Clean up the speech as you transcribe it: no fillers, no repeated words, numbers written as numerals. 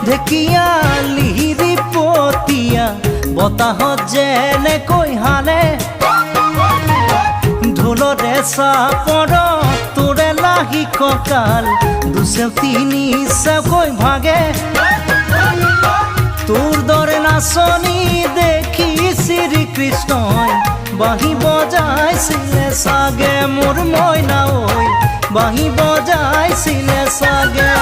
ঢেকিয়া লিহিৰি পতিয়া বতাহত যেনেকৈ হানে ঢোলৰে চাপৰত তোৰে লাহি কঁকাল দুচেও তিনি চেওকৈ ভাগে তোৰ দৰে নাচনি দেখি শ্ৰীকৃষ্ণই বাঁহী বজাইছিলে চাগে মোৰ মইনা ঐ বাঁহী বজাইছিলে চাগে